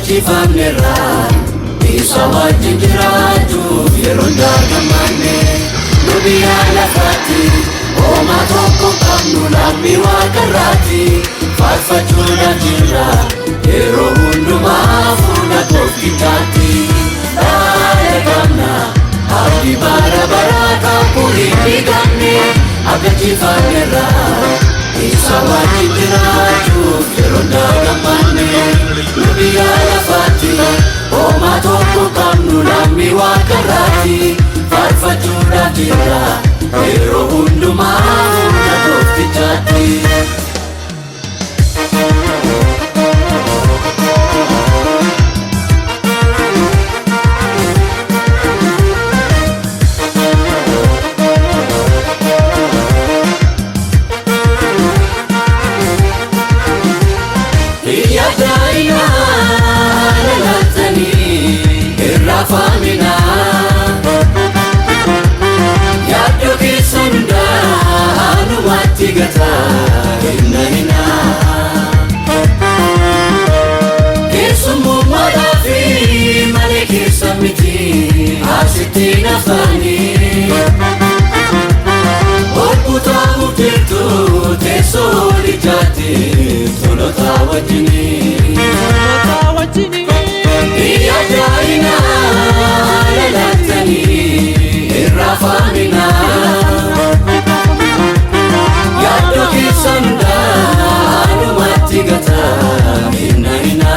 Abdachiifamneerra isa wajjin jiraachuuf yeroo dargamanne nu biyya lafaatti homaa tokko qabnu lammii waaqarraatti faarfachuudhaaf jirra yeroo hundumaa fuula gooftichaatti dhaala qabna abdii bara baraa kakuu hin diigamne abdachiifamneerra isa wajjin jiraachuuf yeroo dargamanne nu biyya lafaatti homaa tokko qabnu lammii waaqarraatti faarfachuudhaaf jirra yeroo hundumaa fuula gooftichaatti. Tigata inna kesumu malafi maleke samiti asiti nafani orkuta muftirtu tesoli jati tolota wajini iya jaina lalatani irrafamina Sanda numati gata inna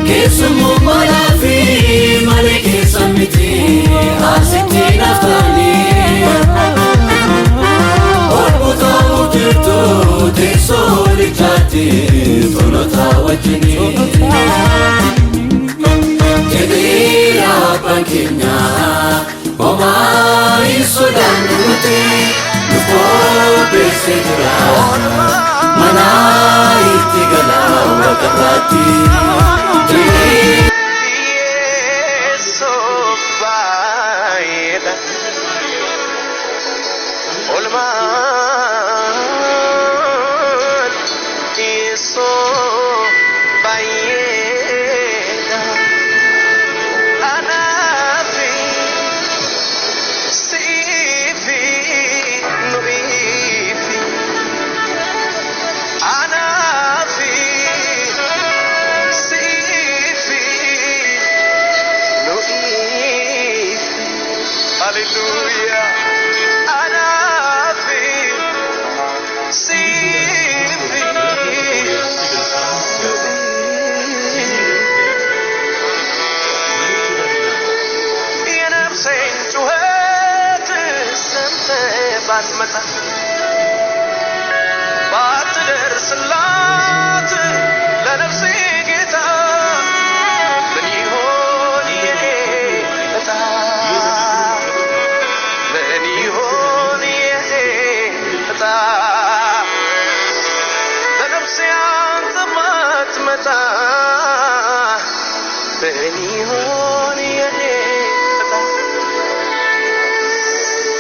kesumu malafi maleke samiti asiti naftani orkuta muftirtu tesoli jati tolota wajini jedira pankenya Oma isodanuti Lupo besedra Mana itigala wakapati Yeso baida Olman Yeso baida Hallelujah. ባትደርስላት ለነፍሴ ጌታ ምን ይሆን የኔ ዕጣ ምን ይሆን የኔ ዕጣ ለነፍሴ አንተ ማትመጣ ምን ይሆን የኔ ዕጣ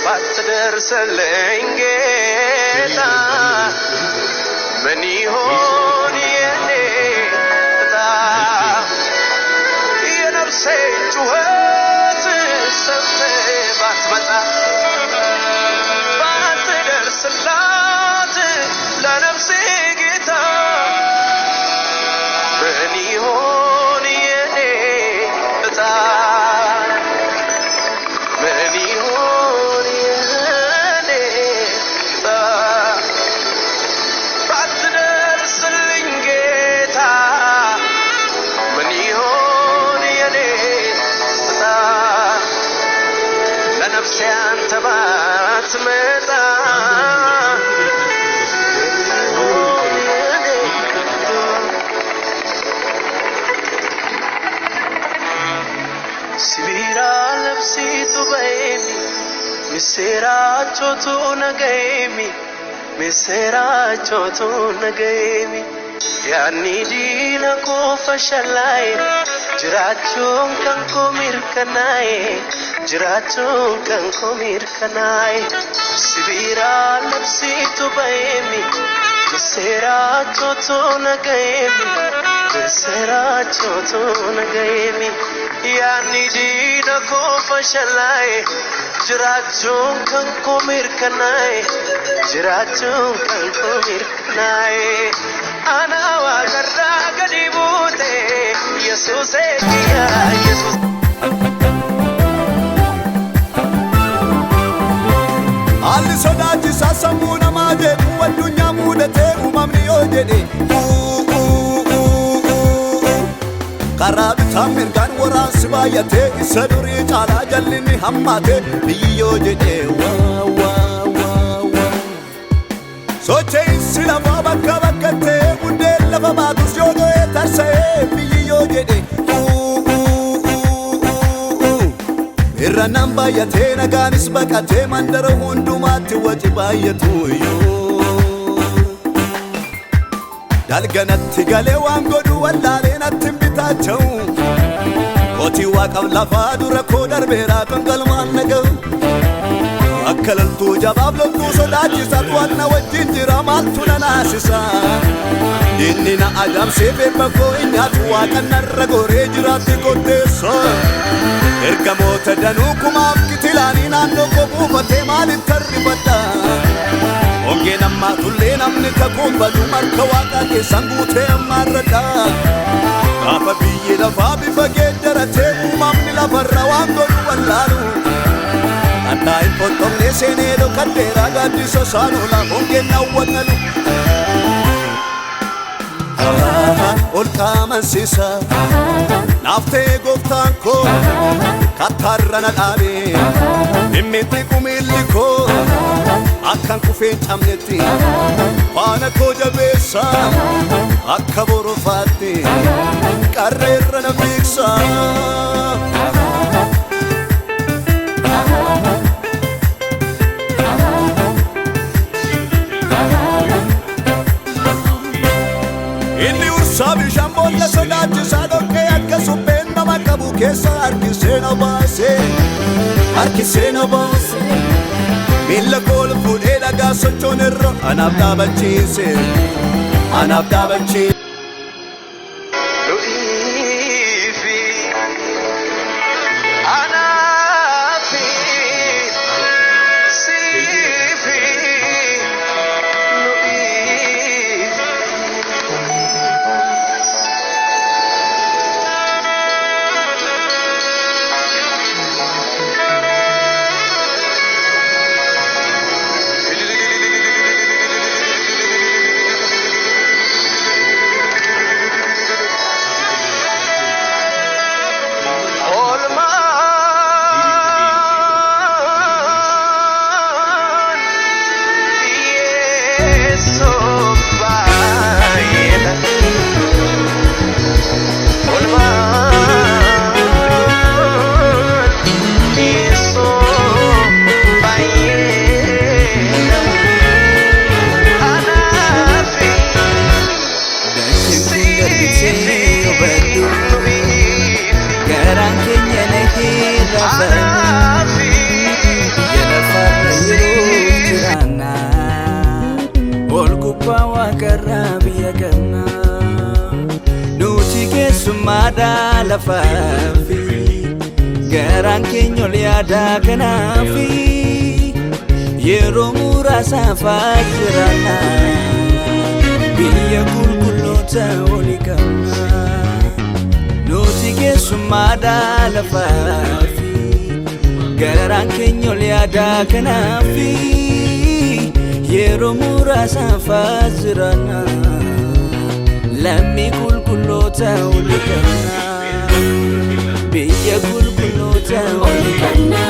ባትደርስልኝ ጌታ ምን ይሆን የኔ ዕጣ የነፍሴ ጩኸት ሰምተህ ባትመጣ ባትደርስላት ለነፍሴ ጌታ ምን ይሆን የኔ ዕጣ ምን ይሆን የኔ ዕጣ ባትደርስልኝ ጌታ ምን ይሆን የኔ ዕጣ ለነፍሴ አንተ ባትመጣ Sibira labsi tu baimi miseracho tu nagaimi miseracho tu nagaimi yani dina ko fashalai jirachon kan ko mirkanai jirachon kan ko mirkanai Sibira labsi tu baimi miserachotu nagaemi miserachotu nagaemi yaani diina koo fashalaa'e jiraachuun kan koo mirkanaa'e jiraachuun kan koo mirkanaa'e ana waaqarraa gadi buute Yesuus eegiyyaa Yesuus. Alli sodaachisa sammuu namaa jedhu addunyaa muudatee uumamni yoo jedhe karaa bitaan mirgaan waraansi baay'atee isa durii caalaa jallinni hammaate biyyi yoo jedhe socheessi lafaa bakka bakkatee buddeen lafa baatus yoo ta'e tarsa'ee biyyi yoo jedhe irra nan baay'atee nagaanis baqatee mandara hundumaatti waci baay'atu dalganatti galee waan godhu wallaalee natti bitaacha'u qotii waaqaf lafaa dura koo darbeeraa kan galmaan naga'u akka loltuu jabaaf loltuu sodaachisatu wanna wajjin jira maaltu na naasisa inni na adamsee beekma koo hin nyaatu waaqan narra goree jiraatti qopheessa ergamoota danuu kumaaf kitilaanii naannoo koo buufatee maalitti arrifadha hongeen ammaa tullee namni kakuun badu marka waaqaa keessan guutee ammaarradha gaafa biyyi lafaa bifa geeddaratee uumamni lafarra waan godhu wallaalu annaa hin fottomnee seenee dhokadheeraa gaaddisa saanolaa hongeen nawwatalu ol qaamansiisa naaftee gooftaan koo kattaarra na dhaabe mimmitti kumilli koo akkan kufeen cabnetti faana koo jabeessa akka borofaatti qarreerra na fiigsa. Bishaan boolla sodaachisaa dhoqqee akka supheen nama qabu keessa harkisee na baase miilla koo fuudhee dhagaa sochoon irra anaaf dhaabachiise. Nuti keessummaadha lafaafi garaan keenya ol yaada kanaafi yeroo muraasaaf jiraanna biyya qulqulloota walii qabna. Nuti keessummaadha lafaafi garaan keenya ol yaada kanaafi yeroo muraasaaf jiraanna lammi qulqulloota walii qabna biyya qulqulloota walii qabna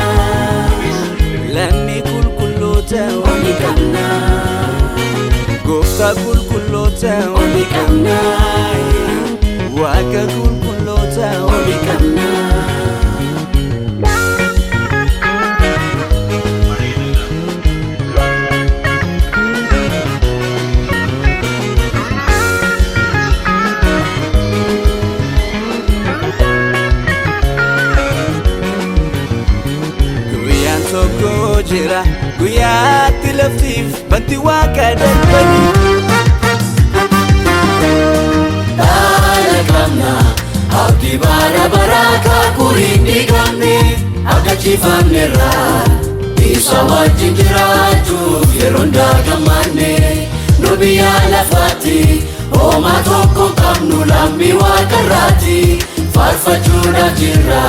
lammi qulqulloota walii qabna gooftaa qulqulloota walii qabna waaqa qulqulloota walii qabna. Jira guyyaatti laftiif banti waaqa darbanii kamna abdi bara baraka kurindi gamne agachifamne ra isa wajin jiratu yeronda gamane no biya lafati oma tokko kamnu lammi wakarati farfachuna jirra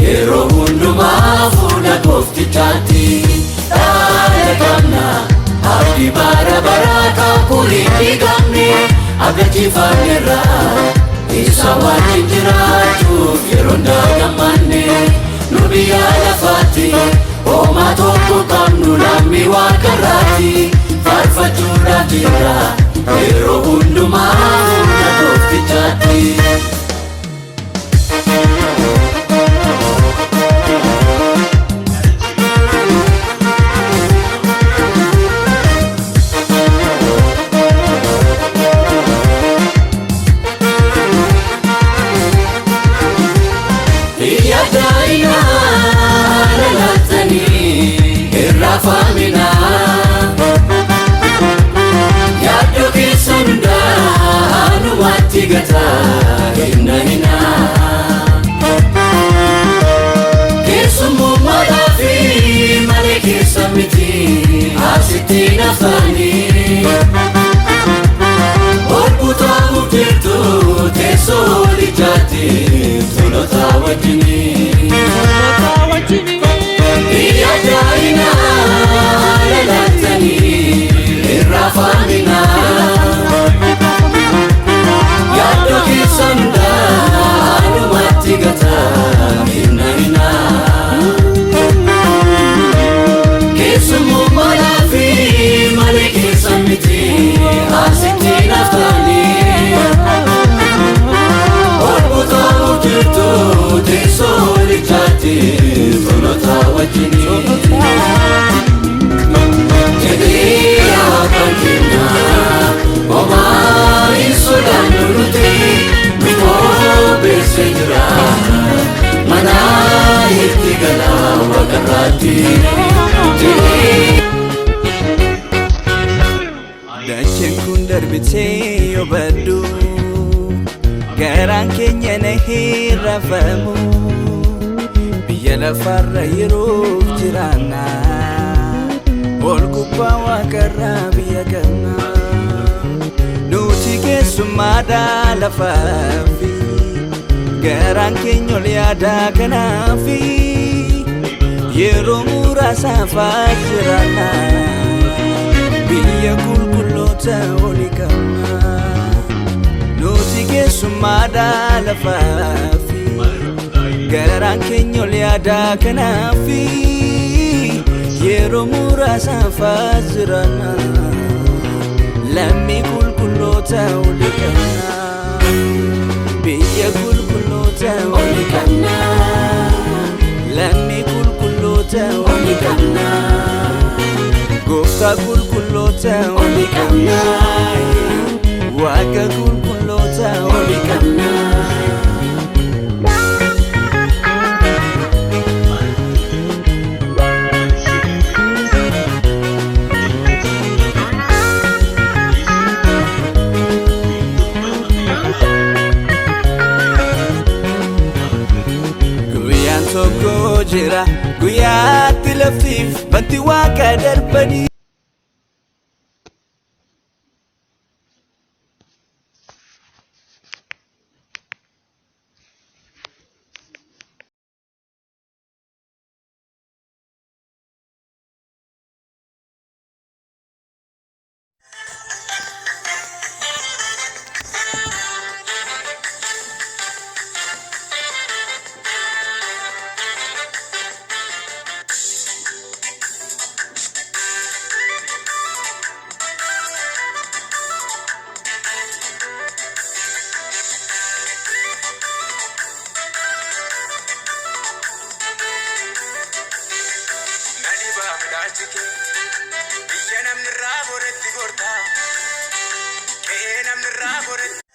yero hunduma fuda koftichati ale kamna abdi bara baraka kurindi gamne agachifamne ra isa wajin jiratu yeronda gamane no biya lafati oma tokko kamnu lammi wakarati farfachuna jirra yero hunduma fuda koftichati famina yaddo kisunda anu matigata inna kisumu malafi maleke samiti asitina fani orbuta mutirtu tesoli jati tulota wajini ya jaina lalatani irafamina yaddo kisanda anu matigata inna kisumu malafi maleke samiti asitina fani orbuta mutirtu tesoli jati tulota wajini jadiya kantina oma isudan nuruti miko besejra mana itigala wakarati dachen kun darbite yobadu garan kenya nahi rafamu lafarra yeroof jirana ol gubbaa waaqarraa biyya gamna nuti keessummaadha lafaafi garaan keenya ol yaadaa kanaafi yeroo muraasaafaa jirana biyya qulqulloota oli gamna nuti keessummaadha lafaafi garaan keenya ol yaadaa kanaafi yeroo muraasaafaa jirana lammii qulqulloota oli qabna biyya qulqulloota oli qabna lammii qulqulloota oli qabna gooftaa qulqulloota oli qabna waaqa qulqulloota oli qabna jira guyyaatti laftiif banti waaqa darbanii Tike, iya namni raboretti gorta, ke namni raboretti.